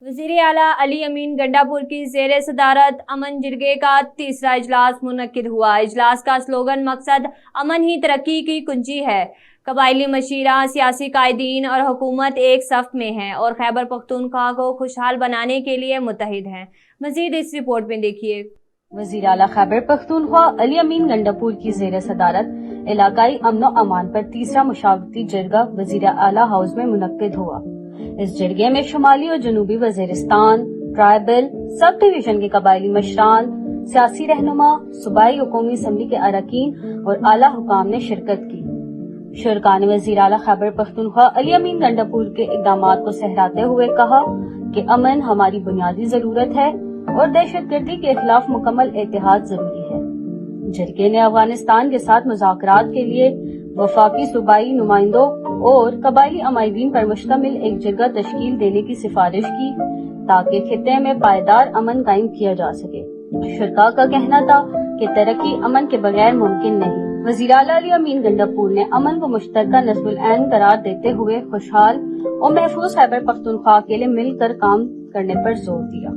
वज़ीर आला अली अमीन गंडापुर की ज़ेर सदारत अमन जिरगे का तीसरा इजलास मुनक्किद हुआ। इजलास का स्लोगन मकसद अमन ही तरक्की की कुंजी है। कबायली मशीरा, सियासी कायदीन और हुकूमत एक सफ में हैं और खैबर पख्तूनख्वा को खुशहाल बनाने के लिए मुत्तहिद हैं। मजीद इस रिपोर्ट में देखिए। वज़ीर आला खैबर पख्तूनख्वा अली अमीन गंडापुर की ज़ेर सदारत इलाकाई अमन व अमान पर तीसरा मुशावरती जरगा वज़ीर आला हाउस में मुनक्किद हुआ। इस जरगे में शुमाली और जनूबी वज़ीरिस्तान, ट्राइबल, सब डिवीजन के कबायली मशरान, सियासी रहनुमा, सूबाई हुकूमी असम्बली के अरकान और आला हुकाम ने शिरकत की। शुरका ने वज़ीर आला खैबर पख्तूनख्वा अली अमीन गंडापुर के इक़दामात को सहराते हुए कहा कि अमन हमारी बुनियादी जरूरत है और दहशतगर्दी के खिलाफ मुकम्मल एतिहाद जरूरी है। जरगे ने अफगानिस्तान के साथ मुज़ाकरात के लिए वफाकी सूबाई नुमाइंदों और कबायली अमायदीन पर मुश्तमिल एक जरगा तश्कील देने की सिफारिश की ताकि खित्ते में पायदार अमन कायम किया जा सके। शुरका का कहना था कि तरक्की अमन के बगैर मुमकिन नहीं। वज़ीर आला अली अमीन गंडापुर ने अमन को मुश्तरका नस्बुल ऐन करार देते हुए खुशहाल और महफूज खैबर पख्तूनख्वा के लिए मिलकर काम करने पर जोर दिया।